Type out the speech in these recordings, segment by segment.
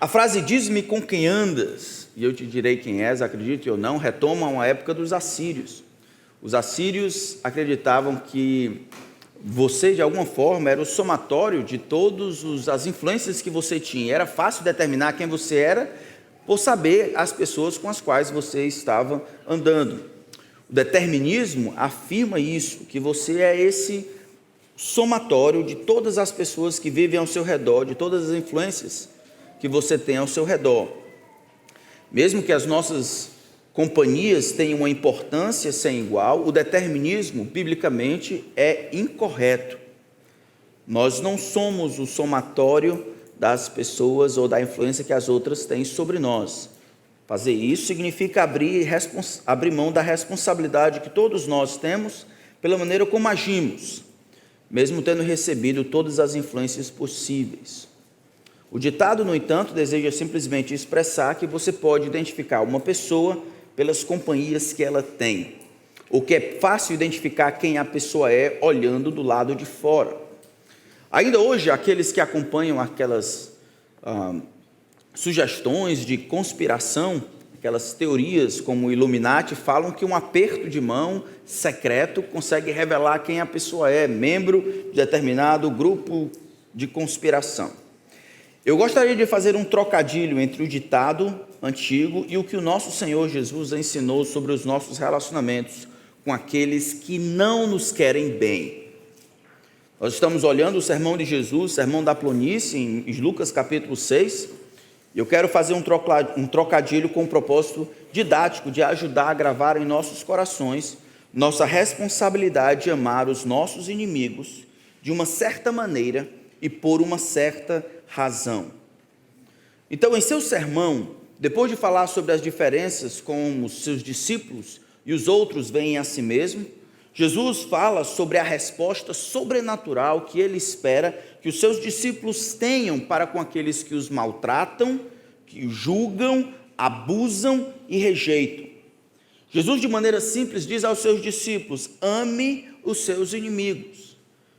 A frase diz-me com quem andas, e eu te direi quem és, acredite ou não, retoma uma época dos assírios. Os assírios acreditavam que você, de alguma forma, era o somatório de todas as influências que você tinha. Era fácil determinar quem você era por saber as pessoas com as quais você estava andando. O determinismo afirma isso, que você é esse somatório de todas as pessoas que vivem ao seu redor, de todas as influências que você tem ao seu redor. Mesmo que as nossas companhias tenham uma importância sem igual, o determinismo, biblicamente, é incorreto. Nós não somos o somatório das pessoas ou da influência que as outras têm sobre nós. Fazer isso significa abrir mão da responsabilidade que todos nós temos pela maneira como agimos, mesmo tendo recebido todas as influências possíveis. O ditado, no entanto, deseja simplesmente expressar que você pode identificar uma pessoa pelas companhias que ela tem, ou que é fácil identificar quem a pessoa é olhando do lado de fora. Ainda hoje, aqueles que acompanham aquelas sugestões de conspiração, aquelas teorias como o Illuminati, falam que um aperto de mão secreto consegue revelar quem a pessoa é, membro de determinado grupo de conspiração. Eu gostaria de fazer um trocadilho entre o ditado antigo e o que o nosso Senhor Jesus ensinou sobre os nossos relacionamentos com aqueles que não nos querem bem. Nós estamos olhando o sermão de Jesus, o sermão da planície, em Lucas capítulo 6, e eu quero fazer um trocadilho com o propósito didático de ajudar a gravar em nossos corações nossa responsabilidade de amar os nossos inimigos de uma certa maneira e por uma certa razão. Então, em seu sermão, depois de falar sobre as diferenças com os seus discípulos e os outros veem a si mesmo, Jesus fala sobre a resposta sobrenatural que ele espera que os seus discípulos tenham para com aqueles que os maltratam, que os julgam, abusam e rejeitam. Jesus, de maneira simples, diz aos seus discípulos: ame os seus inimigos.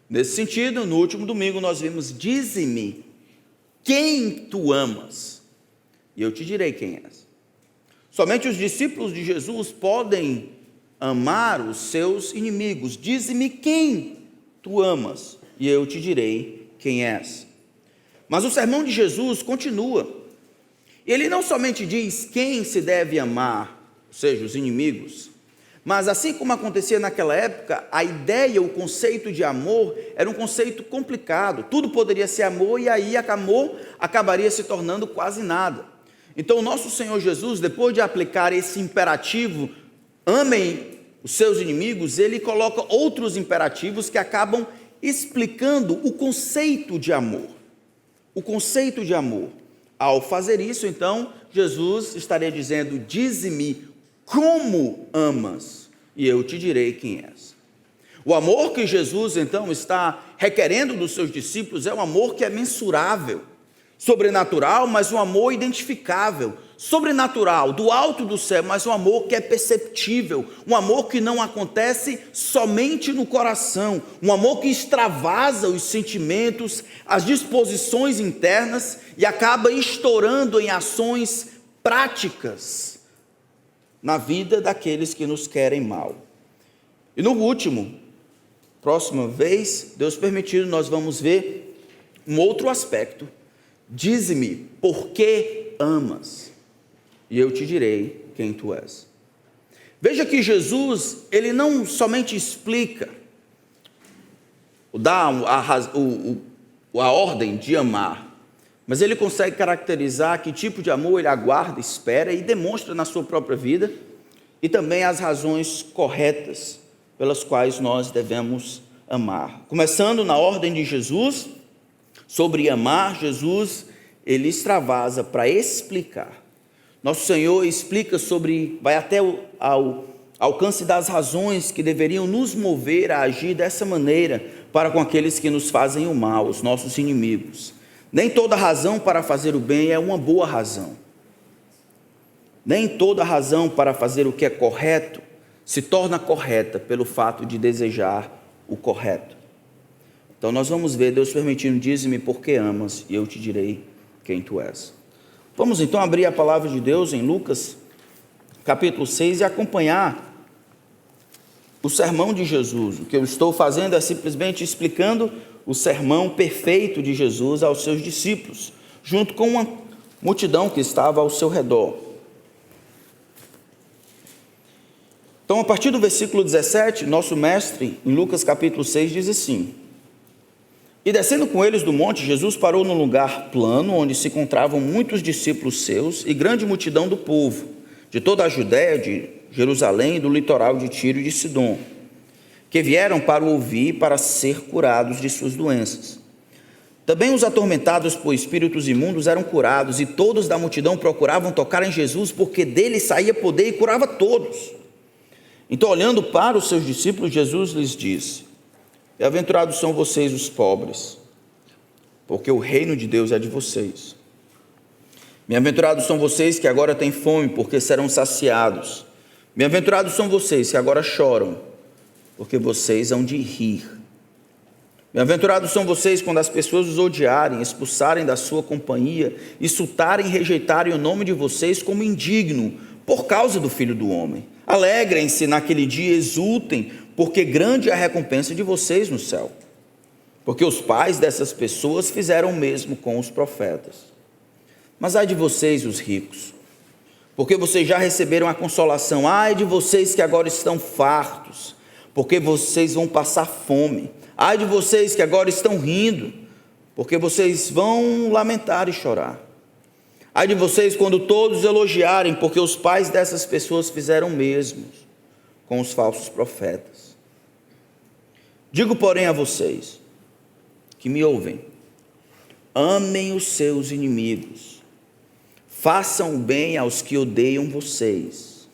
Nesse sentido, no último domingo nós vimos: dize-me quem tu amas, e eu te direi quem és. Somente os discípulos de Jesus podem amar os seus inimigos. Dize-me quem tu amas, e eu te direi quem és. Mas o sermão de Jesus continua. Ele não somente diz quem se deve amar, ou seja, os inimigos, mas assim como acontecia naquela época, a ideia, o conceito de amor era um conceito complicado. Tudo poderia ser amor e aí amor acabaria se tornando quase nada. Então o nosso Senhor Jesus, depois de aplicar esse imperativo, amem os seus inimigos, ele coloca outros imperativos que acabam explicando o conceito de amor. O conceito de amor. Ao fazer isso, então, Jesus estaria dizendo: dize-me como amas, e eu te direi quem és. O amor que Jesus, então, está requerendo dos seus discípulos é um amor que é mensurável, sobrenatural, mas um amor identificável, sobrenatural, do alto do céu, mas um amor que é perceptível, um amor que não acontece somente no coração, um amor que extravasa os sentimentos, as disposições internas e acaba estourando em ações práticas na vida daqueles que nos querem mal. E no último, próxima vez, Deus permitindo, nós vamos ver um outro aspecto. Dize-me por que amas, e eu te direi quem tu és. Veja que Jesus, ele não somente explica, dá a ordem de amar, mas ele consegue caracterizar que tipo de amor ele aguarda, espera e demonstra na sua própria vida, e também as razões corretas pelas quais nós devemos amar. Começando na ordem de Jesus, sobre amar, Jesus, ele extravasa para explicar. Nosso Senhor explica vai até ao alcance das razões que deveriam nos mover a agir dessa maneira para com aqueles que nos fazem o mal, os nossos inimigos. Nem toda razão para fazer o bem é uma boa razão. Nem toda razão para fazer o que é correto se torna correta pelo fato de desejar o correto. Então nós vamos ver, Deus permitindo, dize-me por que amas, e eu te direi quem tu és. Vamos então abrir a palavra de Deus em Lucas, capítulo 6, e acompanhar o sermão de Jesus. O que eu estou fazendo é simplesmente explicando o sermão perfeito de Jesus aos seus discípulos, junto com uma multidão que estava ao seu redor. Então, a partir do versículo 17, nosso mestre, em Lucas capítulo 6, diz assim: E descendo com eles do monte, Jesus parou num lugar plano, onde se encontravam muitos discípulos seus e grande multidão do povo, de toda a Judéia, de Jerusalém e do litoral de Tiro e de Sidom, que vieram para o ouvir e para ser curados de suas doenças. Também os atormentados por espíritos imundos eram curados, e todos da multidão procuravam tocar em Jesus, porque dele saía poder e curava todos. Então, olhando para os seus discípulos, Jesus lhes disse: Bem-aventurados são vocês os pobres, porque o reino de Deus é de vocês. Bem-aventurados são vocês que agora têm fome, porque serão saciados. Bem-aventurados são vocês que agora choram, porque vocês hão de rir. Bem-aventurados são vocês quando as pessoas os odiarem, expulsarem da sua companhia, insultarem e rejeitarem o nome de vocês como indigno, por causa do Filho do Homem. Alegrem-se naquele dia, exultem, porque grande é a recompensa de vocês no céu. Porque os pais dessas pessoas fizeram o mesmo com os profetas. Mas ai de vocês, os ricos, porque vocês já receberam a consolação. Ai de vocês que agora estão fartos, porque vocês vão passar fome. Ai de vocês que agora estão rindo, porque vocês vão lamentar e chorar. Ai de vocês quando todos elogiarem, porque os pais dessas pessoas fizeram o mesmo com os falsos profetas. Digo, porém, a vocês que me ouvem: amem os seus inimigos, façam o bem aos que odeiam vocês,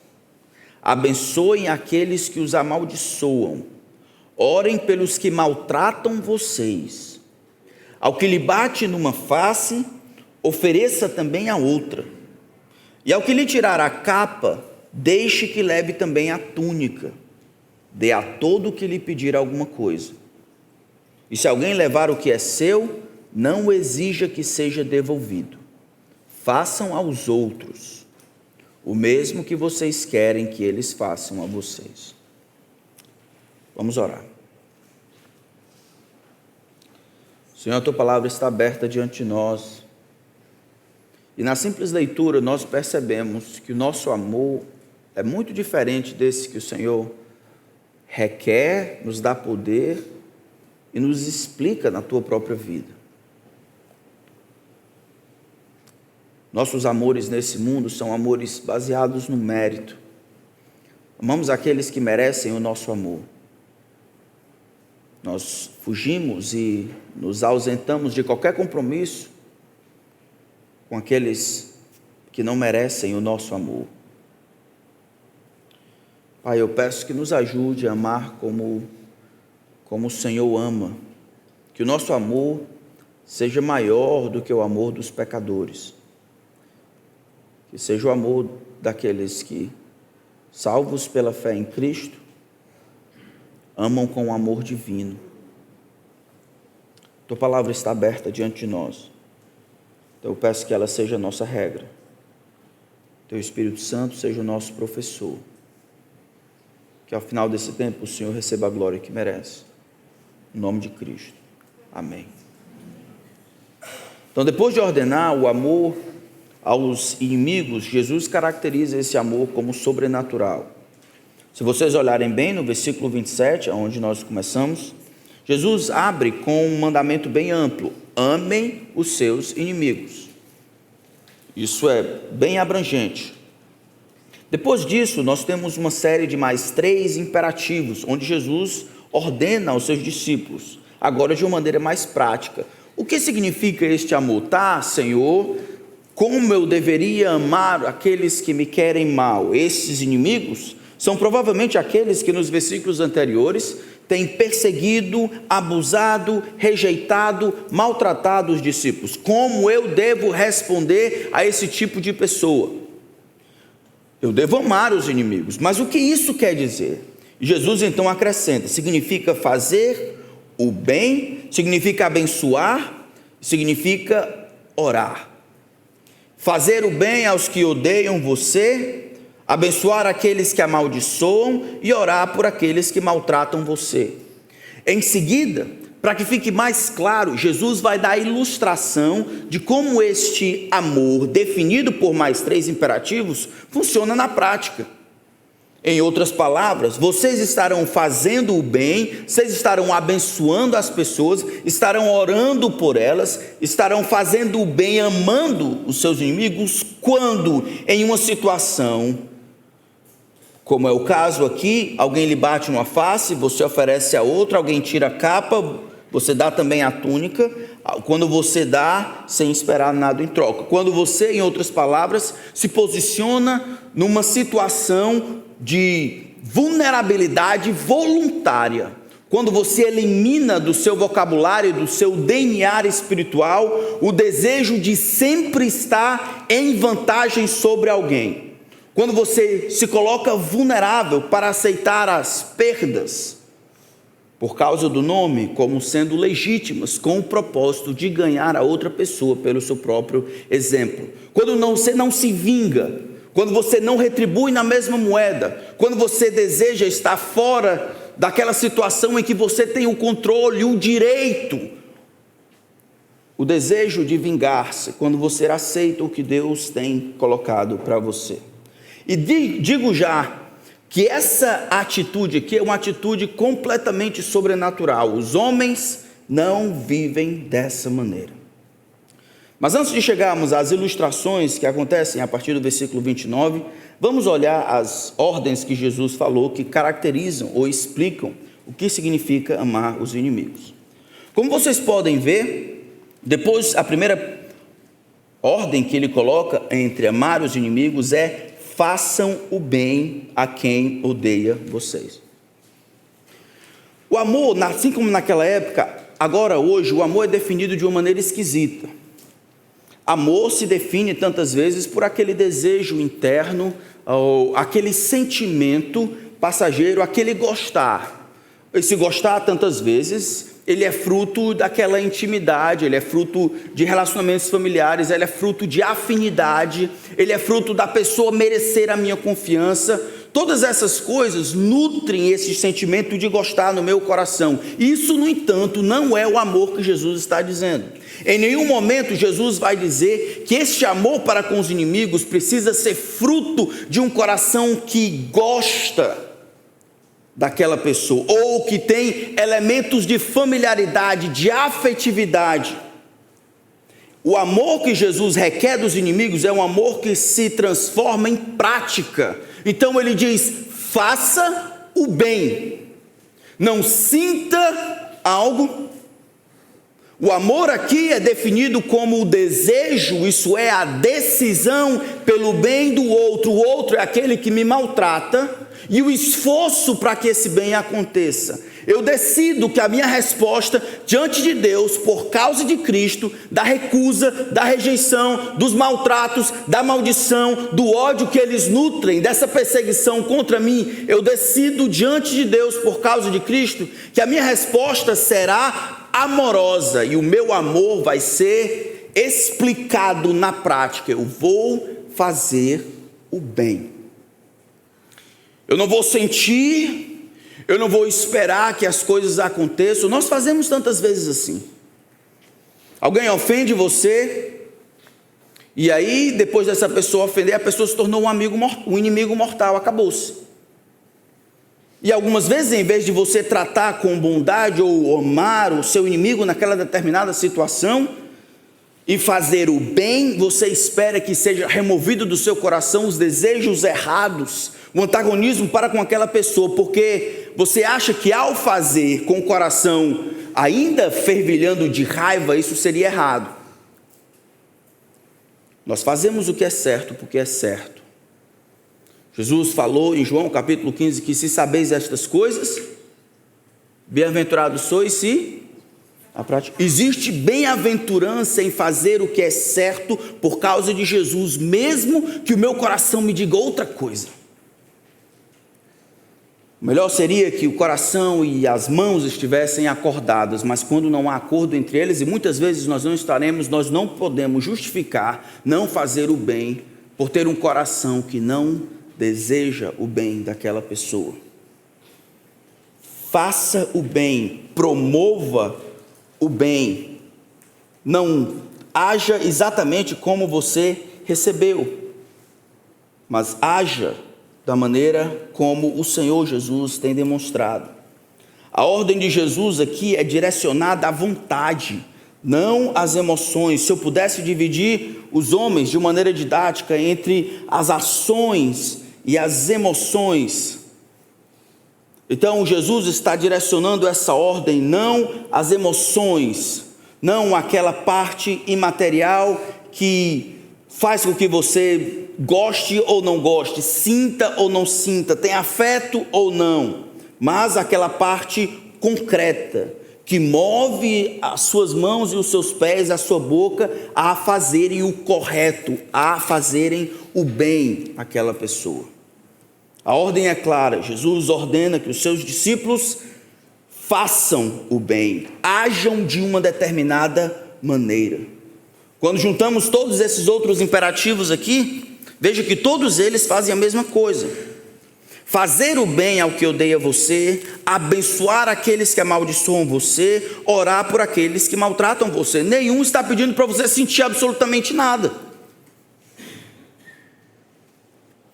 abençoem aqueles que os amaldiçoam, orem pelos que maltratam vocês. Ao que lhe bate numa face, ofereça também a outra. E ao que lhe tirar a capa, deixe que leve também a túnica. Dê a todo o que lhe pedir alguma coisa. E se alguém levar o que é seu, não exija que seja devolvido. Façam aos outros o mesmo que vocês querem que eles façam a vocês. Vamos orar. Senhor, a tua palavra está aberta diante de nós. E na simples leitura nós percebemos que o nosso amor é muito diferente desse que o Senhor requer, nos dá poder e nos explica na tua própria vida. Nossos amores nesse mundo são amores baseados no mérito. Amamos aqueles que merecem o nosso amor. Nós fugimos e nos ausentamos de qualquer compromisso com aqueles que não merecem o nosso amor. Pai, eu peço que nos ajude a amar como o Senhor ama, que o nosso amor seja maior do que o amor dos pecadores, que seja o amor daqueles que, salvos pela fé em Cristo, amam com o amor divino. Tua palavra está aberta diante de nós. Então eu peço que ela seja a nossa regra. Teu Espírito Santo seja o nosso professor. Que ao final desse tempo o Senhor receba a glória que merece. Em nome de Cristo. Amém. Então, depois de ordenar o amor aos inimigos, Jesus caracteriza esse amor como sobrenatural. Se vocês olharem bem no versículo 27, onde nós começamos, Jesus abre com um mandamento bem amplo: amem os seus inimigos. Isso é bem abrangente. Depois disso, nós temos uma série de mais 3 imperativos, onde Jesus ordena aos seus discípulos, agora de uma maneira mais prática. O que significa este amor? Tá, Senhor, como eu deveria amar aqueles que me querem mal? Esses inimigos são provavelmente aqueles que nos versículos anteriores têm perseguido, abusado, rejeitado, maltratado os discípulos. Como eu devo responder a esse tipo de pessoa? Eu devo amar os inimigos. Mas o que isso quer dizer? Jesus então acrescenta: significa fazer o bem, significa abençoar, significa orar. fazer o bem aos que odeiam você, abençoar aqueles que amaldiçoam e orar por aqueles que maltratam você. Em seguida, para que fique mais claro, Jesus vai dar a ilustração de como este amor, definido por mais 3 imperativos, funciona na prática. Em outras palavras, vocês estarão fazendo o bem, vocês estarão abençoando as pessoas, estarão orando por elas, estarão fazendo o bem, amando os seus inimigos, quando em uma situação, como é o caso aqui, alguém lhe bate uma face, você oferece a outra, alguém tira a capa, você dá também a túnica, quando você dá sem esperar nada em troca. Quando você, em outras palavras, se posiciona numa situação de vulnerabilidade voluntária, quando você elimina do seu vocabulário, do seu DNA espiritual, o desejo de sempre estar em vantagem sobre alguém, quando você se coloca vulnerável para aceitar as perdas, por causa do nome, como sendo legítimas, com o propósito de ganhar a outra pessoa pelo seu próprio exemplo. Quando você não se vinga, quando você não retribui na mesma moeda, quando você deseja estar fora daquela situação em que você tem o controle, o direito, o desejo de vingar-se, quando você aceita o que Deus tem colocado para você. E digo já que essa atitude aqui é uma atitude completamente sobrenatural. Os homens não vivem dessa maneira. Mas antes de chegarmos às ilustrações que acontecem a partir do versículo 29, vamos olhar as ordens que Jesus falou, que caracterizam ou explicam o que significa amar os inimigos. Como vocês podem ver, depois a primeira ordem que ele coloca entre amar os inimigos é: façam o bem a quem odeia vocês. O amor, assim como naquela época, agora hoje, o amor é definido de uma maneira esquisita. Amor se define tantas vezes por aquele desejo interno, ou aquele sentimento passageiro, aquele gostar. Esse gostar, tantas vezes, ele é fruto daquela intimidade, ele é fruto de relacionamentos familiares, ele é fruto de afinidade, ele é fruto da pessoa merecer a minha confiança. Todas essas coisas nutrem esse sentimento de gostar no meu coração. Isso, no entanto, não é o amor que Jesus está dizendo. Em nenhum momento Jesus vai dizer que este amor para com os inimigos precisa ser fruto de um coração que gosta daquela pessoa, ou que tem elementos de familiaridade, de afetividade. O amor que Jesus requer dos inimigos é um amor que se transforma em prática. Então ele diz: faça o bem, não sinta algo. O amor aqui é definido como o desejo, isso é, a decisão pelo bem do outro. O outro é aquele que me maltrata, e o esforço para que esse bem aconteça. Eu decido que a minha resposta diante de Deus, por causa de Cristo, da recusa, da rejeição, dos maltratos, da maldição, do ódio que eles nutrem, dessa perseguição contra mim, eu decido diante de Deus, por causa de Cristo, que a minha resposta será amorosa, e o meu amor vai ser explicado na prática. Eu vou fazer o bem. Eu não vou sentir, eu não vou esperar que as coisas aconteçam. Nós fazemos tantas vezes assim. Alguém ofende você, e aí depois dessa pessoa ofender, a pessoa se tornou um inimigo mortal, acabou-se. E algumas vezes, em vez de você tratar com bondade ou amar o seu inimigo naquela determinada situação e fazer o bem, você espera que seja removido do seu coração os desejos errados, o antagonismo para com aquela pessoa, porque você acha que ao fazer com o coração ainda fervilhando de raiva, isso seria errado. Nós fazemos o que é certo porque é certo. Jesus falou em João capítulo 15 que se sabeis estas coisas, bem-aventurados sois se a prática. Existe bem-aventurança em fazer o que é certo por causa de Jesus, mesmo que o meu coração me diga outra coisa. O melhor seria que o coração e as mãos estivessem acordadas, mas quando não há acordo entre eles, e muitas vezes nós não podemos justificar não fazer o bem por ter um coração que não deseja o bem daquela pessoa. Faça o bem, promova o bem, não haja exatamente como você recebeu, mas haja da maneira como o Senhor Jesus tem demonstrado. A ordem de Jesus aqui é direcionada à vontade, não às emoções. Se eu pudesse dividir os homens de maneira didática entre as ações e as emoções, então Jesus está direcionando essa ordem não às emoções, não aquela parte imaterial que faz com que você goste ou não goste, sinta ou não sinta, tenha afeto ou não, mas aquela parte concreta, que move as suas mãos e os seus pés, a sua boca, a fazerem o correto, a fazerem o bem àquela pessoa. A ordem é clara, Jesus ordena que os seus discípulos façam o bem, ajam de uma determinada maneira. Quando juntamos todos esses outros imperativos aqui, veja que todos eles fazem a mesma coisa: fazer o bem ao que odeia você, abençoar aqueles que amaldiçoam você, orar por aqueles que maltratam você. Nenhum está pedindo para você sentir absolutamente nada.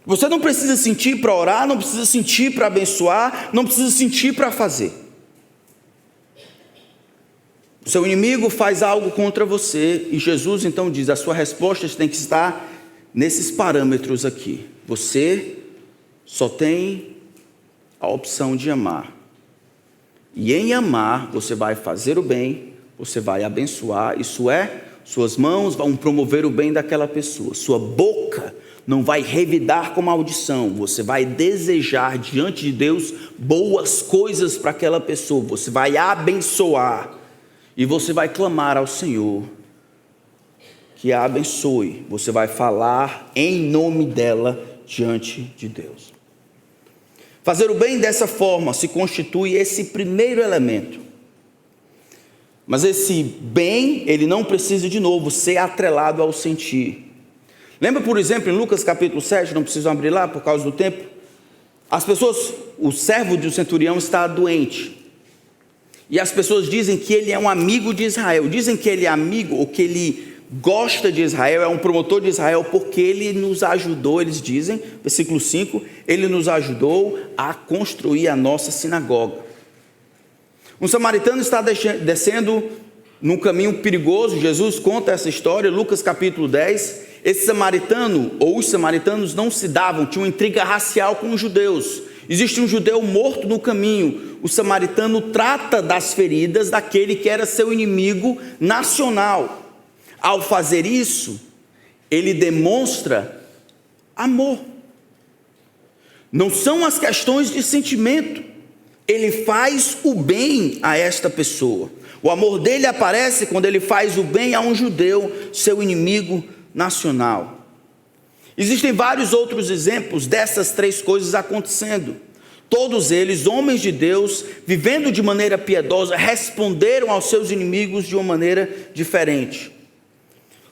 Você não precisa sentir para orar, não precisa sentir para abençoar, não precisa sentir para fazer. O seu inimigo faz algo contra você e Jesus então diz: a sua resposta tem que estar nesses parâmetros aqui. Você só tem a opção de amar. E em amar, você vai fazer o bem, você vai abençoar, isso é, suas mãos vão promover o bem daquela pessoa, sua boca não vai revidar com maldição, você vai desejar diante de Deus boas coisas para aquela pessoa, você vai abençoar. E você vai clamar ao Senhor que a abençoe. Você vai falar em nome dela diante de Deus. Fazer o bem dessa forma se constitui esse primeiro elemento. Mas esse bem, ele não precisa de novo ser atrelado ao sentir. Lembra, por exemplo, em Lucas capítulo 7, não preciso abrir lá por causa do tempo. As pessoas, o servo do centurião está doente. E as pessoas dizem que ele é um amigo de Israel, dizem que ele é amigo, ou que ele gosta de Israel, é um promotor de Israel, porque ele nos ajudou, eles dizem, versículo 5, ele nos ajudou a construir a nossa sinagoga. Um samaritano está descendo num caminho perigoso, Jesus conta essa história, Lucas capítulo 10, esse samaritano, ou os samaritanos não se davam, tinham intriga racial com os judeus. Existe um judeu morto no caminho, o samaritano trata das feridas daquele que era seu inimigo nacional. Ao fazer isso, ele demonstra amor. Não são as questões de sentimento, ele faz o bem a esta pessoa. O amor dele aparece quando ele faz o bem a um judeu, seu inimigo nacional. Existem vários outros exemplos dessas três coisas acontecendo. Todos eles, homens de Deus, vivendo de maneira piedosa, responderam aos seus inimigos de uma maneira diferente.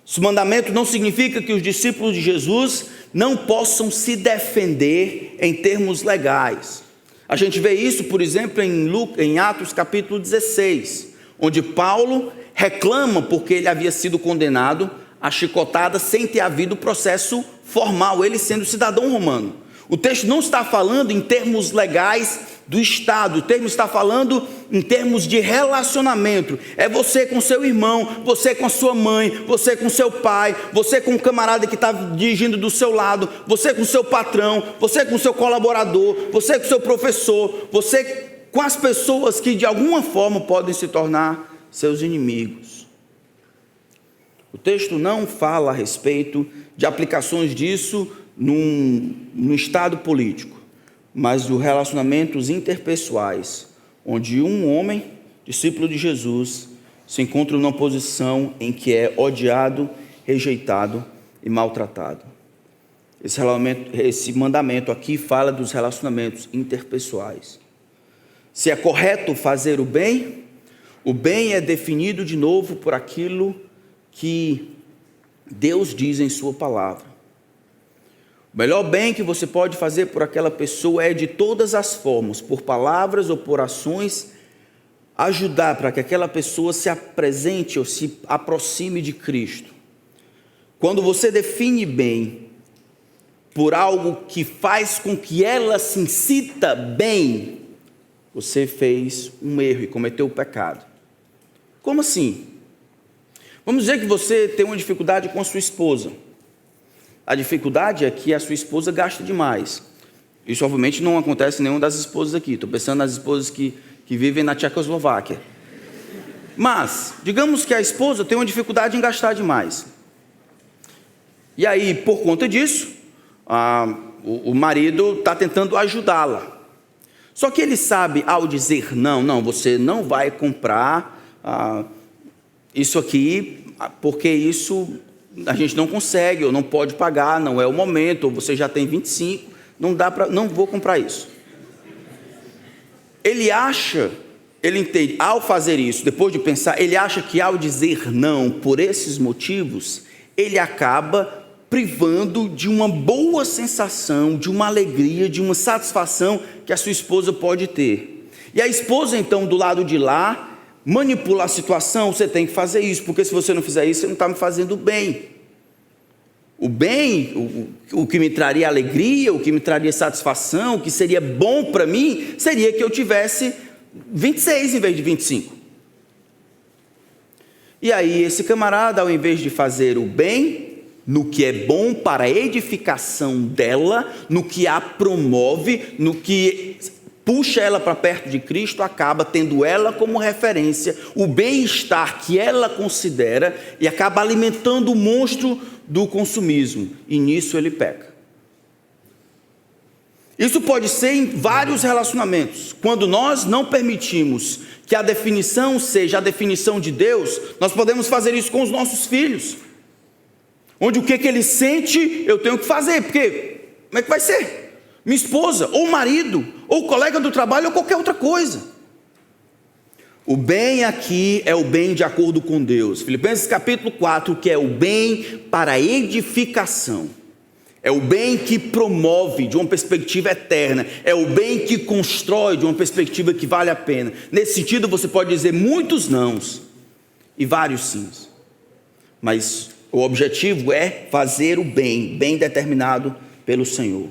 Esse mandamento não significa que os discípulos de Jesus não possam se defender em termos legais. A gente vê isso, por exemplo, em Atos capítulo 16, onde Paulo reclama porque ele havia sido condenado a chicotada sem ter havido processo formal, ele sendo cidadão romano. O texto não está falando em termos legais do Estado, o termo está falando em termos de relacionamento. É você com seu irmão, você com a sua mãe, você com seu pai, você com o camarada que está dirigindo do seu lado, você com seu patrão, você com seu colaborador, você com seu professor, você com as pessoas que de alguma forma podem se tornar seus inimigos. O texto não fala a respeito de aplicações disso no estado político, mas dos relacionamentos interpessoais, onde um homem, discípulo de Jesus, se encontra numa posição em que é odiado, rejeitado e maltratado. Esse mandamento aqui fala dos relacionamentos interpessoais. Se é correto fazer o bem é definido de novo por aquilo que Deus diz em sua palavra. O melhor bem que você pode fazer por aquela pessoa é de todas as formas, por palavras ou por ações, ajudar para que aquela pessoa se apresente ou se aproxime de Cristo. Quando você define bem por algo que faz com que ela se incita bem, você fez um erro e cometeu o pecado. Como assim? Vamos dizer que você tem uma dificuldade com a sua esposa. A dificuldade é que a sua esposa gasta demais. Isso obviamente não acontece em nenhuma das esposas aqui. Estou pensando nas esposas que vivem na Tchecoslováquia. Mas, digamos que a esposa tem uma dificuldade em gastar demais. E aí, por conta disso, o marido está tentando ajudá-la. Só que ele sabe, ao dizer não, você não vai comprar isso aqui, porque isso a gente não consegue, ou não pode pagar, não é o momento, ou você já tem 25, não vou comprar isso. Ele entende, ao fazer isso, depois de pensar, ele acha que ao dizer não por esses motivos, ele acaba privando de uma boa sensação, de uma alegria, de uma satisfação que a sua esposa pode ter. E a esposa então do lado de lá manipula a situação, você tem que fazer isso, porque se você não fizer isso, você não está me fazendo bem. O bem, o que me traria alegria, o que me traria satisfação, o que seria bom para mim, seria que eu tivesse 26 em vez de 25. E aí esse camarada, ao invés de fazer o bem, no que é bom para a edificação dela, no que a promove, no que puxa ela para perto de Cristo, acaba tendo ela como referência, o bem-estar que ela considera, e acaba alimentando o monstro do consumismo, e nisso ele peca. Isso pode ser em vários relacionamentos. Quando nós não permitimos que a definição seja a definição de Deus, nós podemos fazer isso com os nossos filhos. Onde o que ele sente, eu tenho que fazer, porque como é que vai ser? Minha esposa, ou marido, ou colega do trabalho, ou qualquer outra coisa. O bem aqui é o bem de acordo com Deus. Filipenses capítulo 4, que é o bem para a edificação. É o bem que promove de uma perspectiva eterna. É o bem que constrói de uma perspectiva que vale a pena. Nesse sentido, você pode dizer muitos nãos e vários sims. Mas o objetivo é fazer o bem, bem determinado pelo Senhor.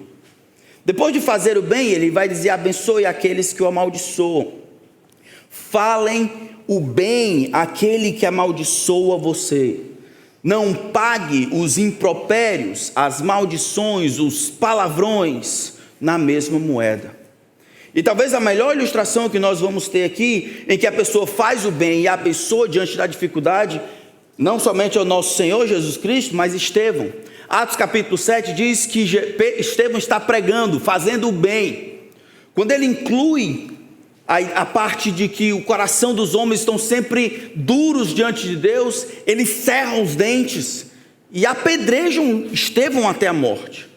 Depois de fazer o bem, ele vai dizer: abençoe aqueles que o amaldiçoam. Falem o bem àquele que amaldiçoa você. Não pague os impropérios, as maldições, os palavrões na mesma moeda. E talvez a melhor ilustração que nós vamos ter aqui, em que a pessoa faz o bem e abençoa diante da dificuldade, não somente ao nosso Senhor Jesus Cristo, mas Estevão. Atos capítulo 7 diz que Estevão está pregando, fazendo o bem. Quando ele inclui a parte de que o coração dos homens estão sempre duros diante de Deus, eles cerram os dentes e apedrejam Estevão até a morte.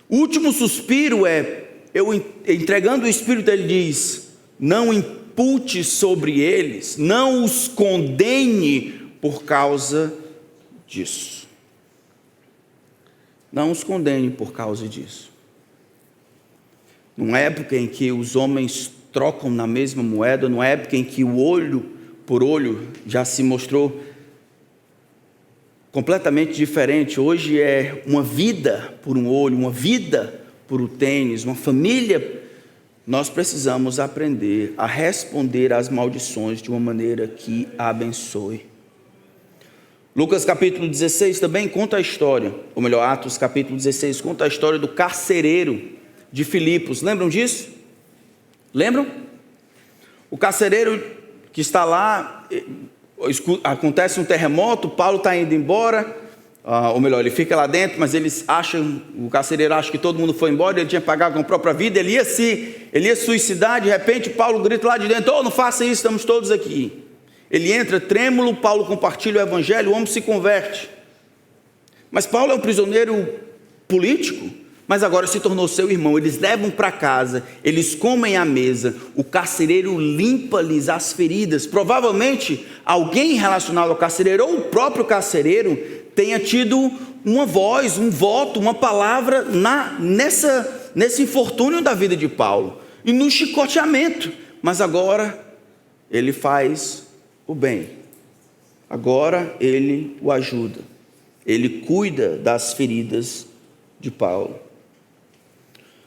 O último suspiro entregando o Espírito, ele diz: não impute sobre eles, não os condene por causa disso. Não os condene por causa disso. Numa época em que os homens trocam na mesma moeda, numa época em que o olho por olho já se mostrou completamente diferente. Hoje é uma vida por um olho, uma vida por um tênis, uma família. Nós precisamos aprender a responder às maldições de uma maneira que abençoe. Lucas capítulo 16 também conta a história, ou melhor, Atos capítulo 16 conta a história do carcereiro de Filipos. Lembram disso? Lembram? O carcereiro que está lá, acontece um terremoto, Paulo está indo embora, ou melhor, ele fica lá dentro, mas o carcereiro acha que todo mundo foi embora, ele tinha pagado com a própria vida, ele ia suicidar. De repente Paulo grita lá de dentro: não faça isso, estamos todos aqui. Ele entra trêmulo, Paulo compartilha o evangelho, o homem se converte. Mas Paulo é um prisioneiro político, mas agora se tornou seu irmão. Eles levam para casa, eles comem à mesa, o carcereiro limpa-lhes as feridas. Provavelmente alguém relacionado ao carcereiro, ou o próprio carcereiro, tenha tido uma voz, um voto, uma palavra nesse infortúnio da vida de Paulo e no chicoteamento. Mas agora ele faz o bem, agora ele o ajuda, ele cuida das feridas de Paulo.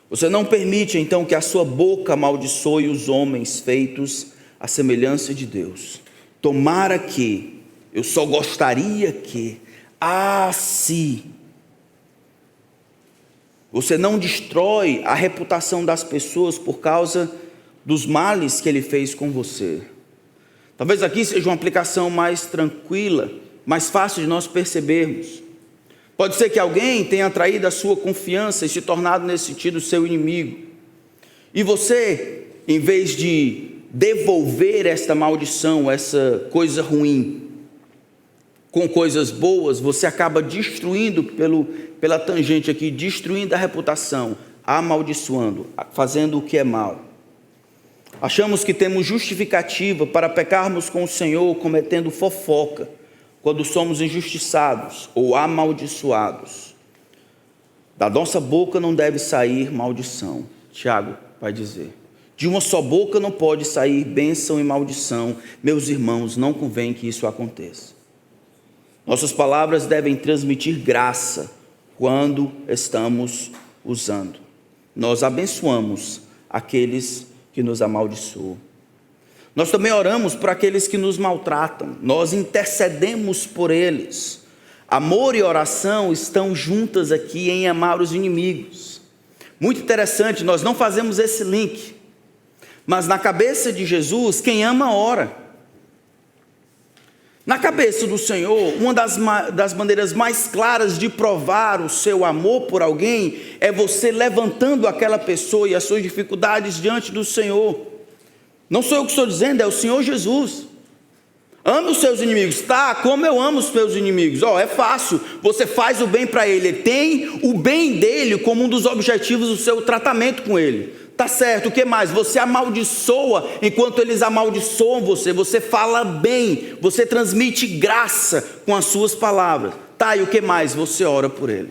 Você não permite então que a sua boca amaldiçoe os homens feitos à semelhança de Deus. Tomara que, eu só gostaria que, se você não destrói a reputação das pessoas por causa dos males que ele fez com você. Talvez aqui seja uma aplicação mais tranquila, mais fácil de nós percebermos. Pode ser que alguém tenha atraído a sua confiança e se tornado nesse sentido seu inimigo. E você, em vez de devolver esta maldição, essa coisa ruim, com coisas boas, você acaba destruindo pela tangente aqui, destruindo a reputação, amaldiçoando, fazendo o que é mal. Achamos que temos justificativa para pecarmos com o Senhor cometendo fofoca, quando somos injustiçados ou amaldiçoados. Da nossa boca não deve sair maldição. Tiago vai dizer, de uma só boca não pode sair bênção e maldição. Meus irmãos, não convém que isso aconteça. Nossas palavras devem transmitir graça quando estamos usando. Nós abençoamos aqueles que nos amaldiçoam. Nós também oramos por aqueles que nos maltratam, nós intercedemos por eles. Amor e oração estão juntas aqui em amar os inimigos. Muito interessante, nós não fazemos esse link, mas na cabeça de Jesus, quem ama, ora. Na cabeça do Senhor, uma das maneiras mais claras de provar o seu amor por alguém é você levantando aquela pessoa e as suas dificuldades diante do Senhor. Não sou eu que estou dizendo, é o Senhor Jesus. Ame os seus inimigos. Tá, como eu amo os meus inimigos? É fácil, você faz o bem para ele. Ele tem o bem dele como um dos objetivos do seu tratamento com ele. Tá certo, o que mais? Você amaldiçoa enquanto eles amaldiçoam você. Você fala bem, você transmite graça com as suas palavras. Tá, e o que mais? Você ora por ele.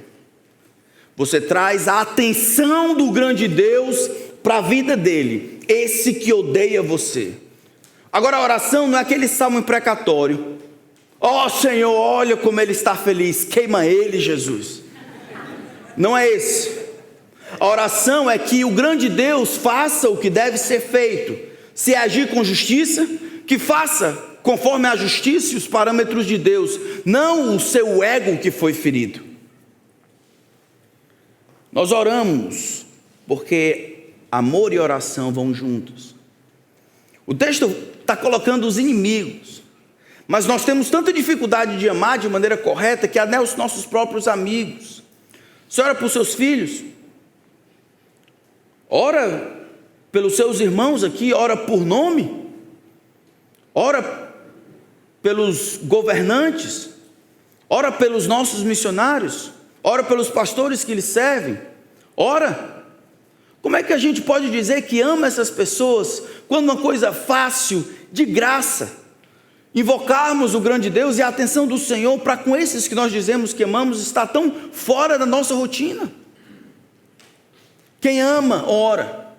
Você traz a atenção do grande Deus para a vida dele, esse que odeia você. Agora a oração não é aquele salmo imprecatório. Senhor, olha como ele está feliz, queima ele, Jesus. Não é esse. A oração é que o grande Deus faça o que deve ser feito. Se agir com justiça, que faça conforme a justiça e os parâmetros de Deus, não o seu ego que foi ferido. Nós oramos porque amor e oração vão juntos. O texto está colocando os inimigos, mas nós temos tanta dificuldade de amar de maneira correta que até os nossos próprios amigos. Você ora por seus filhos, ora pelos seus irmãos aqui, ora por nome, ora pelos governantes, ora pelos nossos missionários, ora pelos pastores que lhes servem, ora. Como é que a gente pode dizer que ama essas pessoas quando uma coisa fácil, de graça, invocarmos o grande Deus e a atenção do Senhor para com esses que nós dizemos que amamos está tão fora da nossa rotina? Quem ama, ora.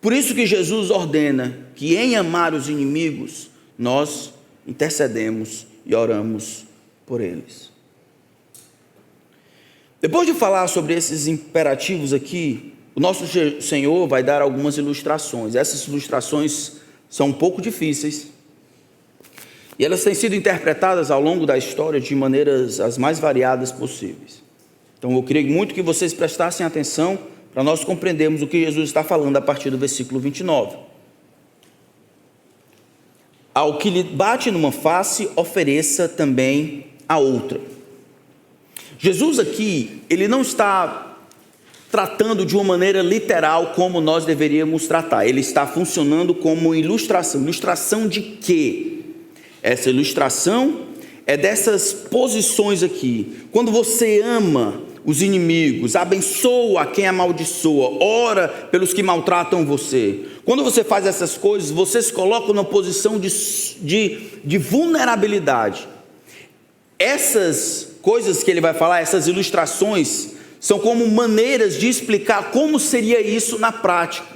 Por isso que Jesus ordena que em amar os inimigos, nós intercedemos e oramos por eles. Depois de falar sobre esses imperativos aqui, o nosso Senhor vai dar algumas ilustrações. Essas ilustrações são um pouco difíceis e elas têm sido interpretadas ao longo da história de maneiras as mais variadas possíveis. Então eu queria muito que vocês prestassem atenção para nós compreendermos o que Jesus está falando a partir do versículo 29. Ao que lhe bate numa face, ofereça também a outra. Jesus aqui, ele não está tratando de uma maneira literal como nós deveríamos tratar. Ele está funcionando como ilustração. Ilustração de quê? Essa ilustração é dessas posições aqui. Quando você ama os inimigos, abençoa quem amaldiçoa, ora pelos que maltratam você. Quando você faz essas coisas, você se coloca numa posição de vulnerabilidade. Essas coisas que ele vai falar, essas ilustrações, são como maneiras de explicar como seria isso na prática.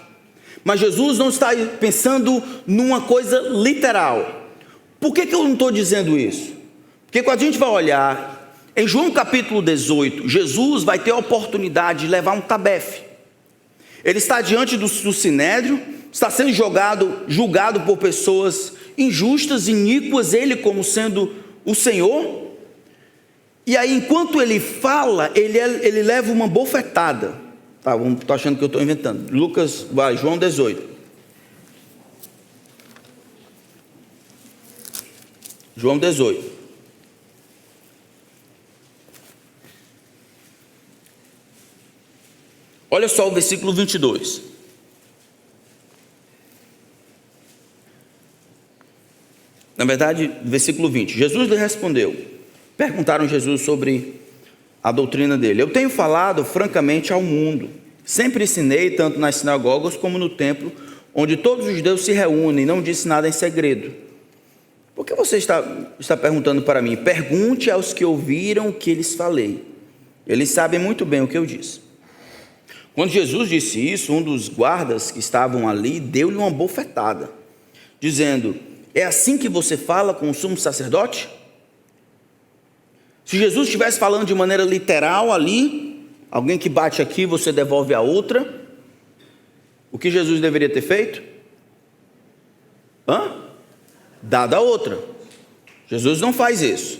Mas Jesus não está pensando numa coisa literal. Por que eu não estou dizendo isso? Porque quando a gente vai olhar em João capítulo 18, Jesus vai ter a oportunidade de levar um tabefe. Ele está diante do sinédrio, está sendo julgado por pessoas injustas, iníquas, ele como sendo o Senhor. E aí, enquanto ele fala, ele leva uma bofetada. Tá, estou achando que eu estou inventando. João 18. João 18. Olha só o versículo 22. Na verdade, versículo 20. Jesus lhe respondeu. Perguntaram a Jesus sobre a doutrina dele. Eu tenho falado francamente ao mundo. Sempre ensinei, tanto nas sinagogas como no templo, onde todos os judeus se reúnem, não disse nada em segredo. Por que você está perguntando para mim? Pergunte aos que ouviram o que lhes falei. Eles sabem muito bem o que eu disse. Quando Jesus disse isso, um dos guardas que estavam ali deu-lhe uma bofetada, dizendo: é assim que você fala com o sumo sacerdote? Se Jesus estivesse falando de maneira literal ali, alguém que bate aqui, você devolve a outra, o que Jesus deveria ter feito? Dado a outra. Jesus não faz isso.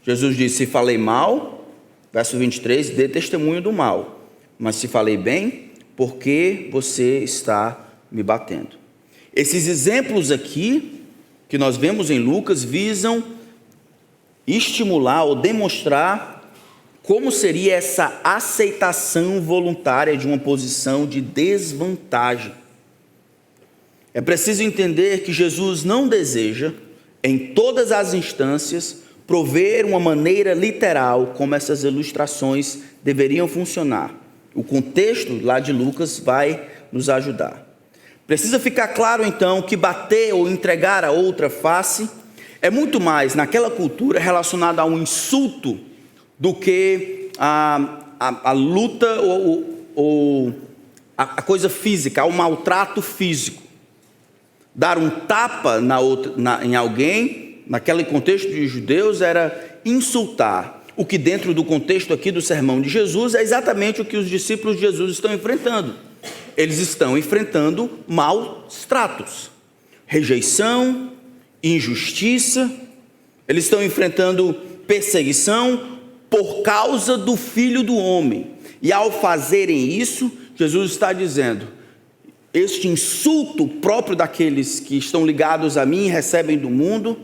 Jesus disse: se falei mal, verso 23, dê testemunho do mal. Mas se falei bem, por que você está me batendo? Esses exemplos aqui, que nós vemos em Lucas, visam estimular ou demonstrar como seria essa aceitação voluntária de uma posição de desvantagem. É preciso entender que Jesus não deseja, em todas as instâncias, prover uma maneira literal como essas ilustrações deveriam funcionar. O contexto lá de Lucas vai nos ajudar. Precisa ficar claro então que bater ou entregar a outra face é muito mais naquela cultura relacionada a um insulto do que a luta ou a coisa física, ao maltrato físico. Dar um tapa em alguém, naquele contexto de judeus, era insultar. O que dentro do contexto aqui do sermão de Jesus é exatamente o que os discípulos de Jesus estão enfrentando. Eles estão enfrentando maus tratos, rejeição, injustiça, eles estão enfrentando perseguição por causa do Filho do Homem. E ao fazerem isso, Jesus está dizendo: este insulto próprio daqueles que estão ligados a mim, recebem do mundo,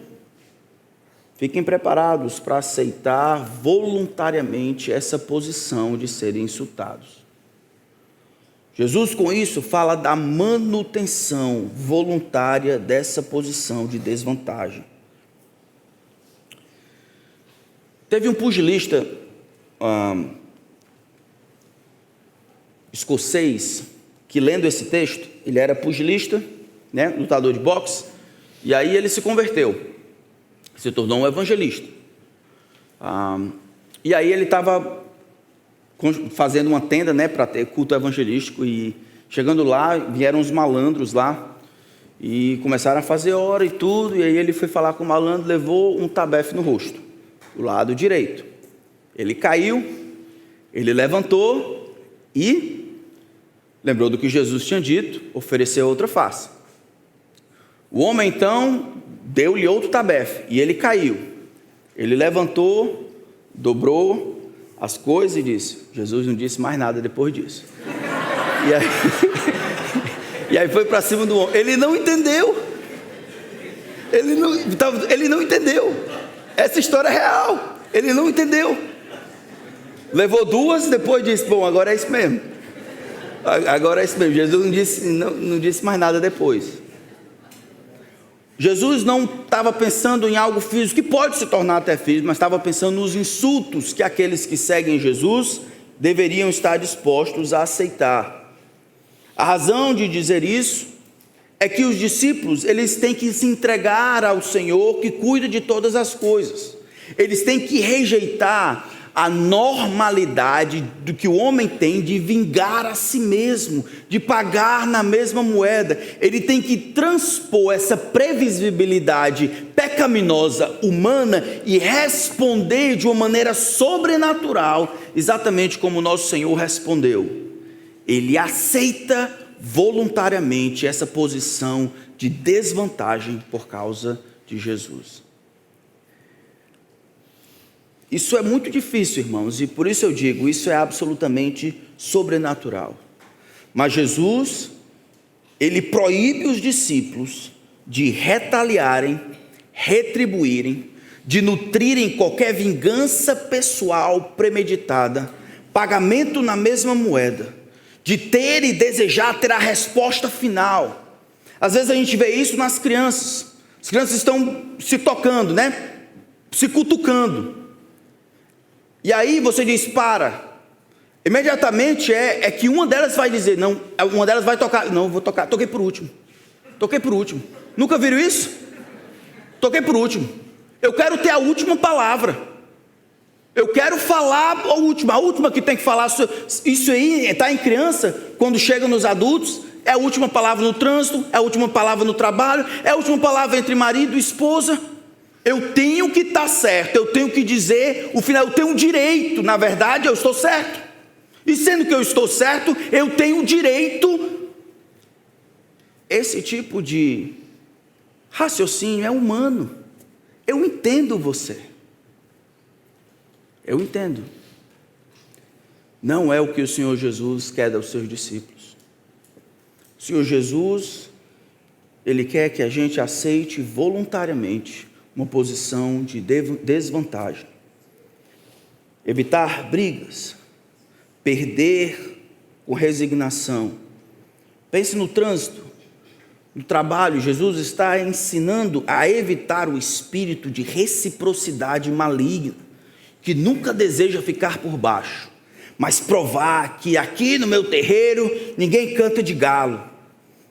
fiquem preparados para aceitar voluntariamente essa posição de serem insultados. Jesus com isso fala da manutenção voluntária dessa posição de desvantagem. Teve um pugilista escocês que, lendo esse texto, ele era pugilista, né, lutador de boxe, e aí ele se converteu. Se tornou um evangelista. E aí ele estava fazendo uma tenda, né, para ter culto evangelístico, e chegando lá, vieram os malandros lá, e começaram a fazer hora e tudo, e aí ele foi falar com o malandro, levou um tabefe no rosto, do lado direito. Ele caiu, ele levantou, e lembrou do que Jesus tinha dito, ofereceu outra face. O homem então deu-lhe outro tabefe, e ele caiu. Ele levantou, dobrou as coisas e disse: Jesus não disse mais nada depois disso. E aí foi para cima do homem. Ele não entendeu. Ele não entendeu. Essa história é real. Ele não entendeu. Levou duas, depois disse: bom, agora é isso mesmo. Agora é isso mesmo. Jesus não disse mais nada depois. Jesus não estava pensando em algo físico, que pode se tornar até físico, mas estava pensando nos insultos que aqueles que seguem Jesus deveriam estar dispostos a aceitar. A razão de dizer isso é que os discípulos, eles têm que se entregar ao Senhor que cuida de todas as coisas. Eles têm que rejeitar a normalidade do que o homem tem de vingar a si mesmo, de pagar na mesma moeda. Ele tem que transpor essa previsibilidade pecaminosa humana e responder de uma maneira sobrenatural, exatamente como o nosso Senhor respondeu. Ele aceita voluntariamente essa posição de desvantagem por causa de Jesus. Isso é muito difícil, irmãos, e por isso eu digo, isso é absolutamente sobrenatural. Mas Jesus, ele proíbe os discípulos de retaliarem, retribuírem, de nutrirem qualquer vingança pessoal premeditada, pagamento na mesma moeda, de ter e desejar ter a resposta final. Às vezes a gente vê isso nas crianças. As crianças estão se tocando, né? Se cutucando. E aí você diz, para. Imediatamente é que uma delas vai dizer, não, uma delas vai tocar, não, vou tocar, toquei por último. Nunca viram isso? Toquei por último. Eu quero ter a última palavra. Eu quero falar a última que tem que falar. Isso aí está em criança, quando chega nos adultos, é a última palavra no trânsito, é a última palavra no trabalho, é a última palavra entre marido e esposa. Eu tenho que estar certo, eu tenho que dizer o final, eu tenho um direito, na verdade eu estou certo. E sendo que eu estou certo, eu tenho direito. Esse tipo de raciocínio é humano. Eu entendo você. Eu entendo. Não é o que o Senhor Jesus quer dos seus discípulos. O Senhor Jesus, Ele quer que a gente aceite voluntariamente uma posição de desvantagem. Evitar brigas, perder com resignação. Pense no trânsito, no trabalho. Jesus está ensinando a evitar o espírito de reciprocidade maligna, que nunca deseja ficar por baixo, mas provar que aqui no meu terreiro ninguém canta de galo.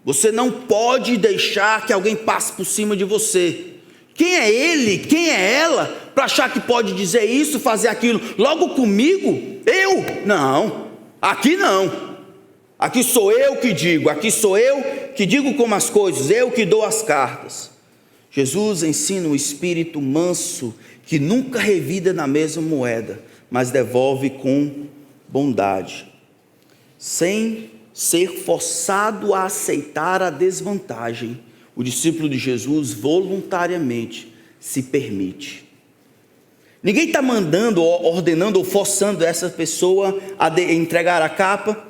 Você não pode deixar que alguém passe por cima de você. Quem é ele, quem é ela, para achar que pode dizer isso, fazer aquilo, logo comigo? Eu? Não, aqui não. Aqui sou eu que digo, aqui sou eu que digo como as coisas, eu que dou as cartas. Jesus ensina o espírito manso, que nunca revida na mesma moeda, mas devolve com bondade, sem ser forçado a aceitar a desvantagem. O discípulo de Jesus voluntariamente se permite. Ninguém está mandando, ordenando ou forçando essa pessoa a entregar a capa.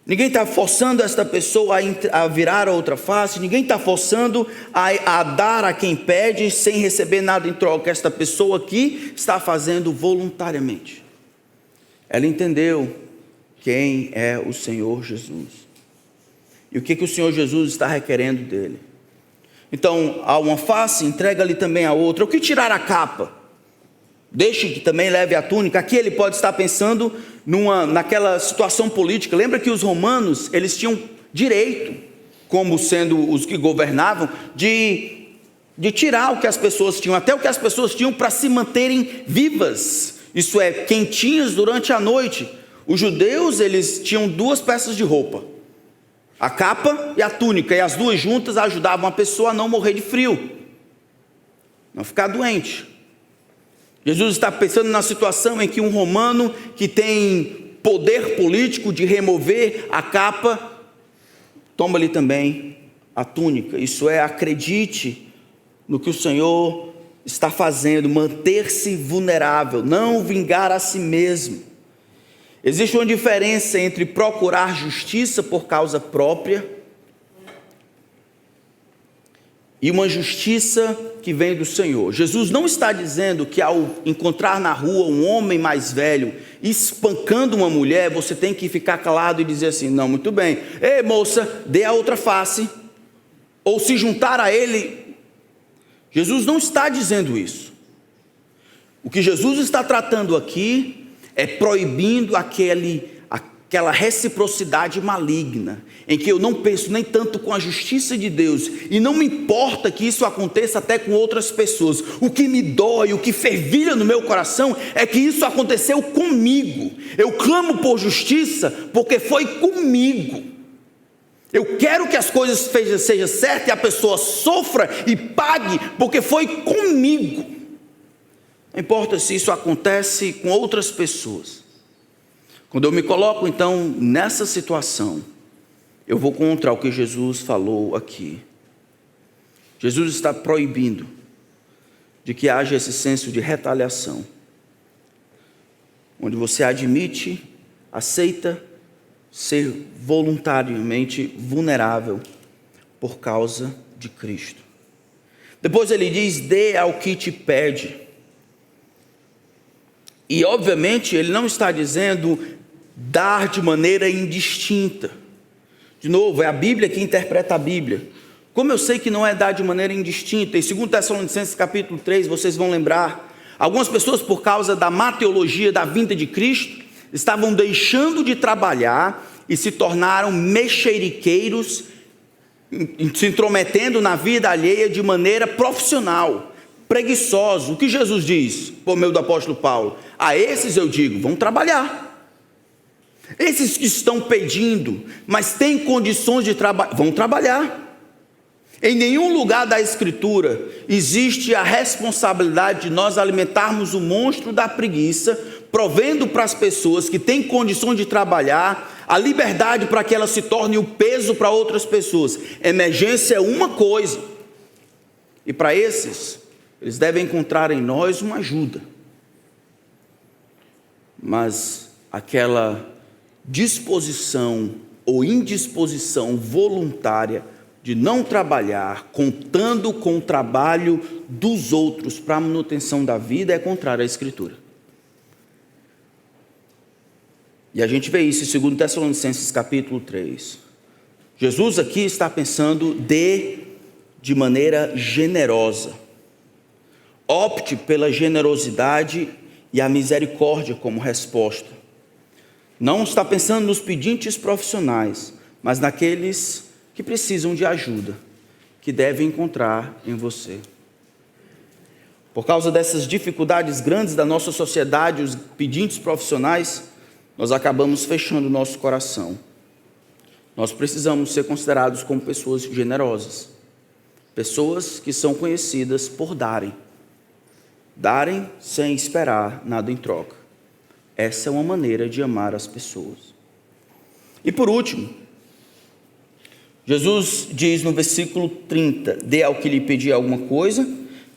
Ninguém está forçando esta pessoa a virar a outra face. Ninguém está forçando a dar a quem pede sem receber nada em troca. Esta pessoa aqui está fazendo voluntariamente. Ela entendeu quem é o Senhor Jesus. E o que o Senhor Jesus está requerendo dele. Então, a uma face, entrega-lhe também a outra. O que tirar a capa? Deixe que também leve a túnica. Aqui ele pode estar pensando naquela situação política. Lembra que os romanos, eles tinham direito, como sendo os que governavam, de tirar o que as pessoas tinham, até o que as pessoas tinham para se manterem vivas. Isso é, quentinhas durante a noite. Os judeus, eles tinham 2 peças de roupa. A capa e a túnica, e as duas juntas ajudavam a pessoa a não morrer de frio, não ficar doente. Jesus está pensando na situação em que um romano que tem poder político de remover a capa, toma-lhe também a túnica. Isso é, acredite no que o Senhor está fazendo, manter-se vulnerável, não vingar a si mesmo. Existe uma diferença entre procurar justiça por causa própria e uma justiça que vem do Senhor. Jesus não está dizendo que ao encontrar na rua um homem mais velho espancando uma mulher, você tem que ficar calado e dizer assim, não, muito bem, ei moça, dê a outra face. ou se juntar a ele. Jesus não está dizendo isso. O que Jesus está tratando aqui é proibindo aquela reciprocidade maligna, em que eu não penso nem tanto com a justiça de Deus, e não me importa que isso aconteça até com outras pessoas. O que me dói, o que fervilha no meu coração é que isso aconteceu comigo. Eu clamo por justiça porque foi comigo. Eu quero que as coisas sejam certas e a pessoa sofra e pague porque foi comigo. Não importa se isso acontece com outras pessoas. Quando eu me coloco então nessa situação, eu vou contra o que Jesus falou aqui. Jesus está proibindo de que haja esse senso de retaliação, onde você admite, aceita ser voluntariamente vulnerável por causa de Cristo. Depois ele diz: dê ao que te pede. E obviamente ele não está dizendo dar de maneira indistinta. De novo, é a Bíblia que interpreta a Bíblia. Como eu sei que não é dar de maneira indistinta, em 2 Tessalonicenses capítulo 3, vocês vão lembrar, algumas pessoas, por causa da má teologia da vinda de Cristo, estavam deixando de trabalhar e se tornaram mexeriqueiros, se intrometendo na vida alheia de maneira profissional, preguiçosos. O que Jesus diz, por meio do apóstolo Paulo? A esses eu digo: vão trabalhar. Esses que estão pedindo, mas têm condições de trabalhar, vão trabalhar. Em nenhum lugar da Escritura existe a responsabilidade de nós alimentarmos o monstro da preguiça, provendo para as pessoas que têm condições de trabalhar a liberdade para que elas se tornem o peso para outras pessoas. Emergência é uma coisa, e para esses, eles devem encontrar em nós uma ajuda. Mas aquela disposição ou indisposição voluntária de não trabalhar, contando com o trabalho dos outros para a manutenção da vida, é contrário à Escritura. E a gente vê isso em 2 Tessalonicenses capítulo 3. Jesus aqui está pensando: dê de maneira generosa. Opte pela generosidade e a misericórdia como resposta. Não está pensando nos pedintes profissionais, mas naqueles que precisam de ajuda, que devem encontrar em você. Por causa dessas dificuldades grandes da nossa sociedade, os pedintes profissionais, nós acabamos fechando o nosso coração. Nós precisamos ser considerados como pessoas generosas, pessoas que são conhecidas por darem sem esperar nada em troca. Essa é uma maneira de amar as pessoas. E por último, Jesus diz no versículo 30, dê ao que lhe pedir alguma coisa,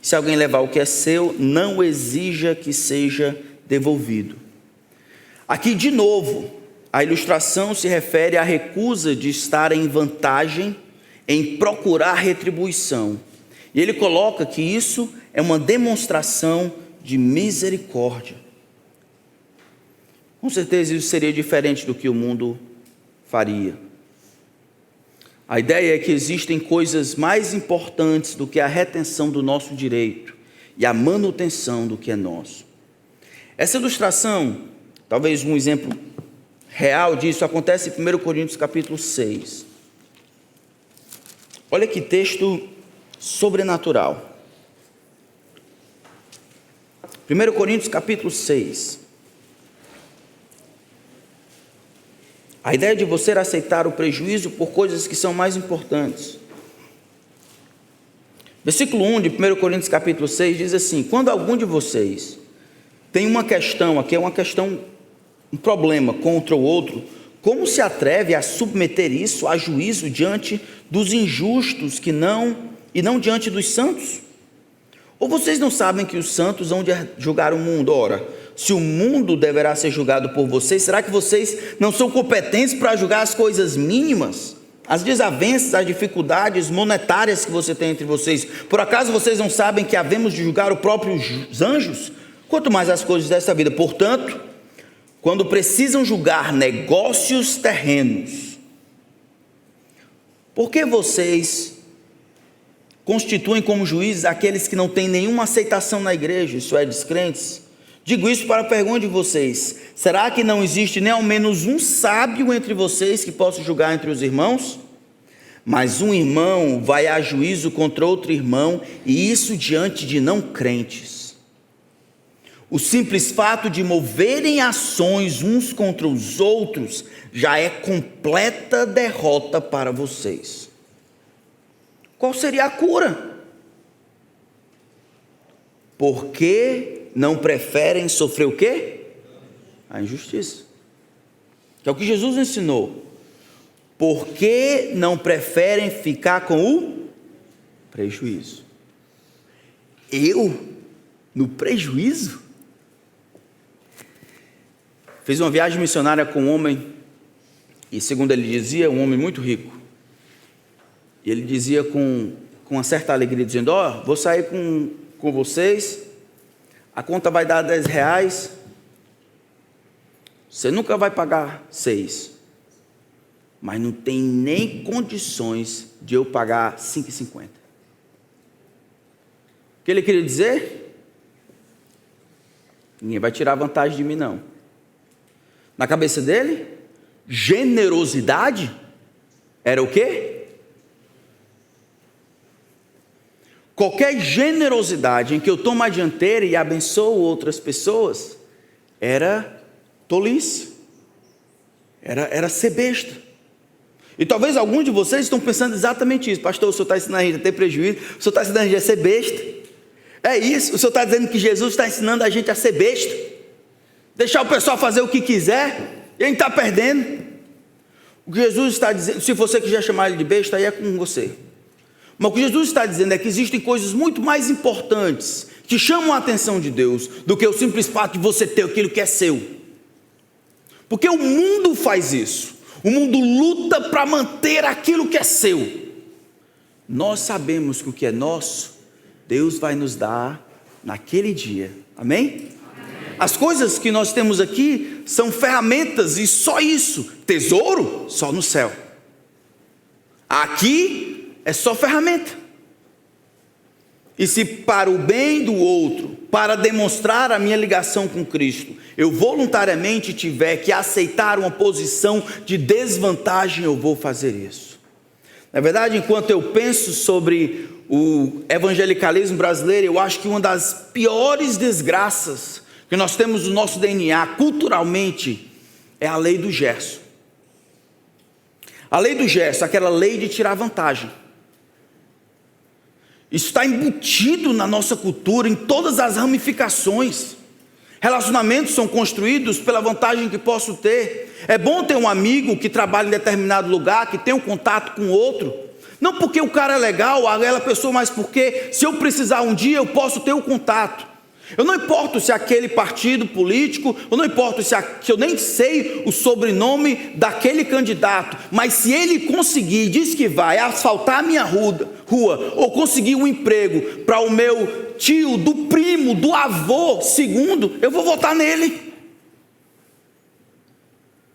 se alguém levar o que é seu, não exija que seja devolvido. Aqui de novo, a ilustração se refere à recusa de estar em vantagem, em procurar retribuição. E ele coloca que isso é uma demonstração de misericórdia. Com certeza isso seria diferente do que o mundo faria. A ideia é que existem coisas mais importantes do que a retenção do nosso direito e a manutenção do que é nosso. Essa ilustração, talvez um exemplo real disso, acontece em 1 Coríntios capítulo 6. Olha que texto sobrenatural. 1 Coríntios capítulo 6. A ideia de você aceitar o prejuízo por coisas que são mais importantes. Versículo 1 de 1 Coríntios capítulo 6 diz assim: quando algum de vocês tem uma questão, aqui é uma questão, um problema contra o outro, como se atreve a submeter isso a juízo diante dos injustos e não diante dos santos? Ou vocês não sabem que os santos hão de julgar o mundo? Ora, se o mundo deverá ser julgado por vocês, será que vocês não são competentes para julgar as coisas mínimas? As desavenças, as dificuldades monetárias que você tem entre vocês? Por acaso vocês não sabem que havemos de julgar os próprios anjos? Quanto mais as coisas desta vida. Portanto, quando precisam julgar negócios terrenos, por que vocês constituem como juízes aqueles que não têm nenhuma aceitação na igreja, isso é, descrentes. Digo isso para a pergunta de vocês: será que não existe nem ao menos um sábio entre vocês que possa julgar entre os irmãos? Mas um irmão vai a juízo contra outro irmão, e isso diante de não crentes. O simples fato de moverem ações uns contra os outros já é completa derrota para vocês. Qual seria a cura? Por que não preferem sofrer o quê? A injustiça. Que é o que Jesus ensinou. Por que não preferem ficar com o prejuízo? Eu? No prejuízo? Fiz uma viagem missionária com um homem, e segundo ele dizia, um homem muito rico. E ele dizia com uma certa alegria, dizendo: vou sair com vocês, a conta vai dar R$10, você nunca vai pagar 6, mas não tem nem condições de eu pagar 5,50. O que ele queria dizer? Ninguém vai tirar vantagem de mim, não. Na cabeça dele, generosidade era o quê? Qualquer generosidade em que eu tomo a dianteira e abençoo outras pessoas era tolice, era ser besta. E talvez alguns de vocês estão pensando exatamente isso: pastor, o senhor está ensinando a gente a ter prejuízo, o senhor está ensinando a gente a ser besta. É isso, o senhor está dizendo que Jesus está ensinando a gente a ser besta, deixar o pessoal fazer o que quiser, e a gente está perdendo. O que Jesus está dizendo, se você quiser chamar ele de besta, aí é com você. Mas o que Jesus está dizendo é que existem coisas muito mais importantes que chamam a atenção de Deus do que o simples fato de você ter aquilo que é seu. Porque o mundo faz isso. O mundo luta para manter aquilo que é seu. Nós sabemos que o que é nosso, Deus vai nos dar naquele dia. Amém? As coisas que nós temos aqui são ferramentas, e só isso. Tesouro, só no céu. Aqui é só ferramenta. E se para o bem do outro, para demonstrar a minha ligação com Cristo, eu voluntariamente tiver que aceitar uma posição de desvantagem, eu vou fazer isso. Na verdade, enquanto eu penso sobre o evangelicalismo brasileiro, eu acho que uma das piores desgraças que nós temos no nosso DNA, culturalmente, é a lei do gesto. A lei do gesto, aquela lei de tirar vantagem. Isso está embutido na nossa cultura, em todas as ramificações. Relacionamentos são construídos pela vantagem que posso ter. É bom ter um amigo que trabalha em determinado lugar, que tem um contato com outro. Não porque o cara é legal, aquela pessoa, mas porque se eu precisar um dia, eu posso ter o contato. Eu não importo se aquele partido político, eu não importo se eu nem sei o sobrenome daquele candidato, mas se ele conseguir, diz que vai asfaltar a minha rua, ou conseguir um emprego para o meu tio, do primo, do avô, segundo, eu vou votar nele.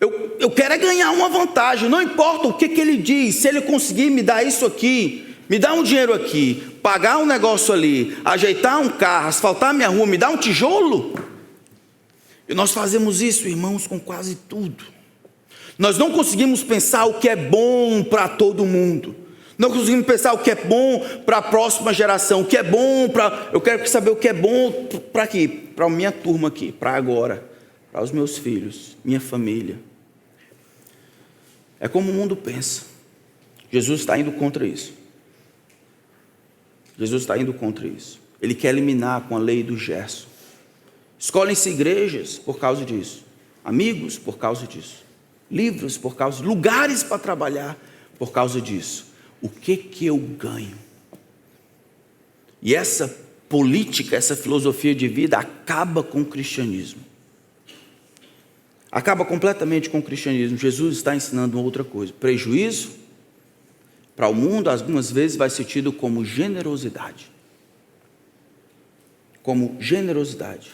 Eu quero é ganhar uma vantagem, não importa o que ele diz, se ele conseguir me dar isso aqui, me dá um dinheiro aqui, pagar um negócio ali, ajeitar um carro, asfaltar minha rua, me dá um tijolo. E nós fazemos isso, irmãos, com quase tudo. Nós não conseguimos pensar o que é bom para todo mundo. Não conseguimos pensar o que é bom para a próxima geração, o que é bom para... Eu quero saber o que é bom para aqui, para a minha turma aqui, para agora, para os meus filhos, minha família. É como o mundo pensa. Jesus está indo contra isso. Jesus está indo contra isso. Ele quer eliminar com a lei do gesto. Escolhem-se igrejas por causa disso. Amigos por causa disso. Livros por causa disso. Lugares para trabalhar por causa disso. O que eu ganho? E essa política, essa filosofia de vida acaba com o cristianismo. Acaba completamente com o cristianismo. Jesus está ensinando uma outra coisa. Prejuízo para o mundo, algumas vezes, vai ser tido como generosidade. Como generosidade.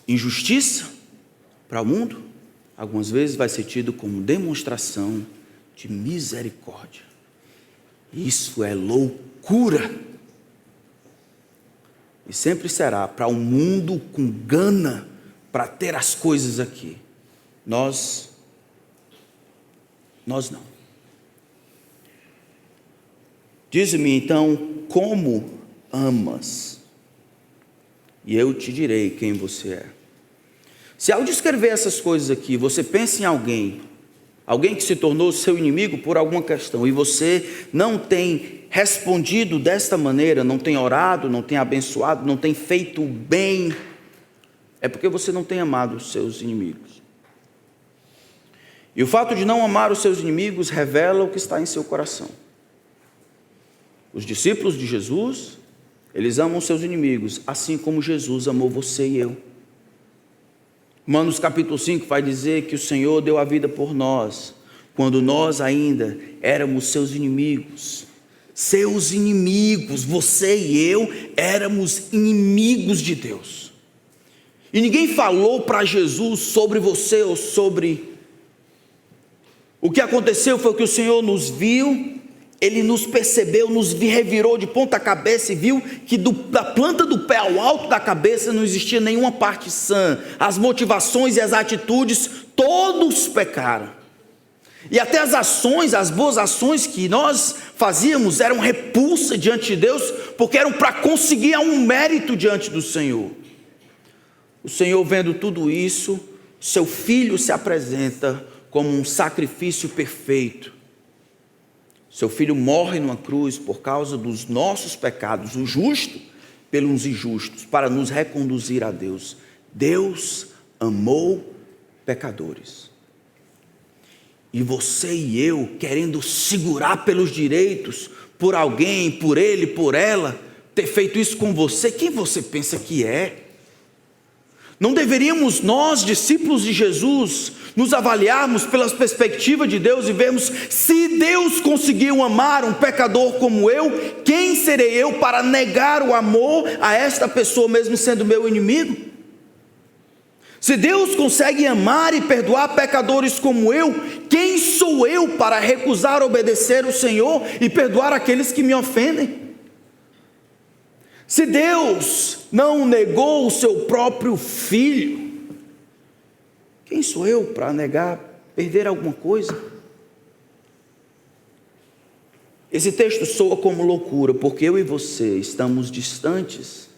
Injustiça, para o mundo, algumas vezes vai ser tido como demonstração de misericórdia. Isso é loucura e sempre será para um mundo com gana para ter as coisas aqui. Nós não. Diz-me então, como amas? E eu te direi quem você é. Se ao descrever essas coisas aqui, você pensa em alguém que se tornou seu inimigo por alguma questão, e você não tem respondido desta maneira, não tem orado, não tem abençoado, não tem feito bem, é porque você não tem amado os seus inimigos. E o fato de não amar os seus inimigos revela o que está em seu coração. Os discípulos de Jesus, eles amam seus inimigos, assim como Jesus amou você e eu. Romanos capítulo 5 vai dizer que o Senhor deu a vida por nós, quando nós ainda éramos seus inimigos. Seus inimigos, você e eu éramos inimigos de Deus. E ninguém falou para Jesus sobre você ou sobre... O que aconteceu foi que o Senhor nos viu, Ele nos percebeu, nos revirou de ponta cabeça e viu que da planta do pé ao alto da cabeça não existia nenhuma parte sã. As motivações e as atitudes, todos pecaram. E até as ações, as boas ações que nós fazíamos eram repulsa diante de Deus, porque eram para conseguir um mérito diante do Senhor. O Senhor, vendo tudo isso, seu Filho se apresenta como um sacrifício perfeito. Seu Filho morre numa cruz por causa dos nossos pecados, o justo pelos injustos, para nos reconduzir a Deus. Deus amou pecadores. E você e eu, querendo segurar pelos direitos, por alguém, por ele, por ela, ter feito isso com você, quem você pensa que é? Não deveríamos nós, discípulos de Jesus, nos avaliarmos pela perspectiva de Deus e vermos, se Deus conseguiu amar um pecador como eu, quem serei eu para negar o amor a esta pessoa mesmo sendo meu inimigo? Se Deus consegue amar e perdoar pecadores como eu, quem sou eu para recusar obedecer o Senhor e perdoar aqueles que me ofendem? Se Deus não negou o seu próprio Filho, quem sou eu para negar, perder alguma coisa? Esse texto soa como loucura, porque eu e você estamos distantes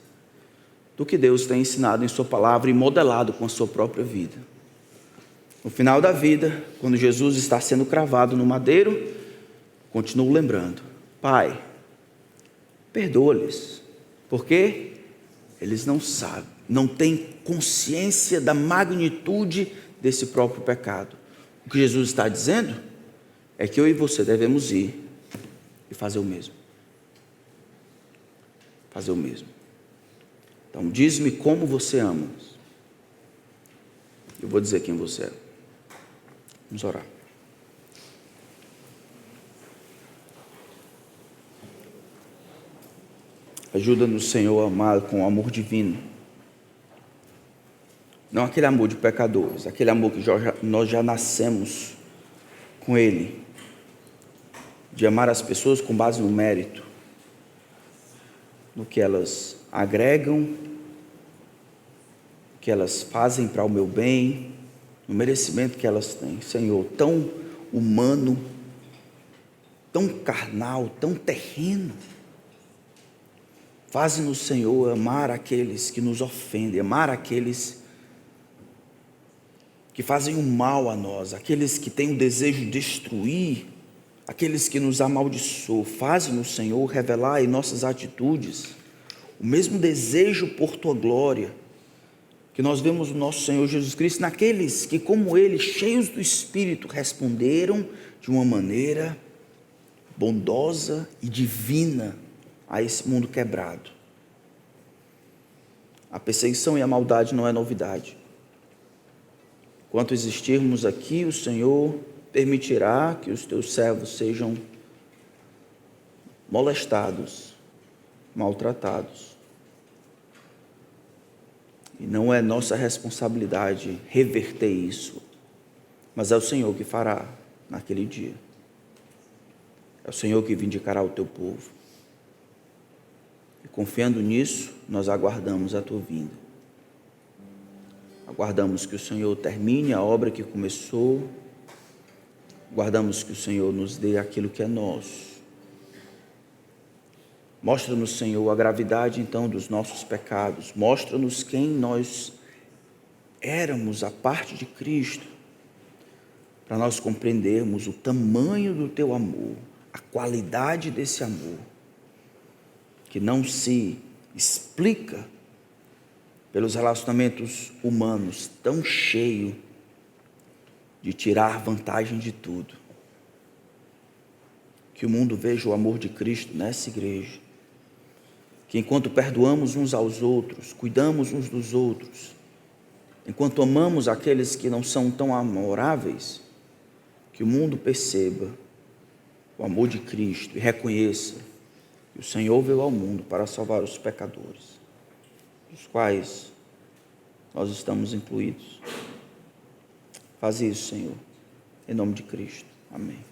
do que Deus tem ensinado em sua palavra e modelado com a sua própria vida. No final da vida, quando Jesus está sendo cravado no madeiro, continuo lembrando: Pai, perdoa-lhes, porque eles não sabem, não têm consciência da magnitude desse próprio pecado. O que Jesus está dizendo é que eu e você devemos ir e fazer o mesmo. Fazer o mesmo. Então, diz-me como você ama. Eu vou dizer quem você é. Vamos orar. Ajuda-nos, Senhor amado, com o amor divino. Não aquele amor de pecadores, aquele amor que nós já nascemos com Ele. De amar as pessoas com base no mérito, no que elas agregam, que elas fazem para o meu bem, no merecimento que elas têm. Senhor, tão humano, tão carnal, tão terreno. Faz-nos, Senhor, amar aqueles que nos ofendem, amar aqueles que fazem o mal a nós, aqueles que têm o desejo de destruir, aqueles que nos amaldiçoam. Faz-nos, Senhor, revelar em nossas atitudes o mesmo desejo por Tua glória, que nós vemos o nosso Senhor Jesus Cristo naqueles que, como Ele, cheios do Espírito, responderam de uma maneira bondosa e divina a esse mundo quebrado. A perseguição e a maldade não é novidade. Enquanto existirmos aqui, o Senhor permitirá que os Teus servos sejam molestados, maltratados. E não é nossa responsabilidade reverter isso, mas é o Senhor que fará naquele dia. É o Senhor que vindicará o Teu povo. E confiando nisso, nós aguardamos a tua vinda. Aguardamos que o Senhor termine a obra que começou. Aguardamos que o Senhor nos dê aquilo que é nosso. Mostra-nos, Senhor, a gravidade então dos nossos pecados. Mostra-nos quem nós éramos à parte de Cristo, para nós compreendermos o tamanho do teu amor, a qualidade desse amor, que não se explica pelos relacionamentos humanos, tão cheio de tirar vantagem de tudo. Que o mundo veja o amor de Cristo nessa igreja, que enquanto perdoamos uns aos outros, cuidamos uns dos outros, enquanto amamos aqueles que não são tão amoráveis, que o mundo perceba o amor de Cristo e reconheça que o Senhor veio ao mundo para salvar os pecadores, dos quais nós estamos incluídos. Faz isso, Senhor, em nome de Cristo. Amém.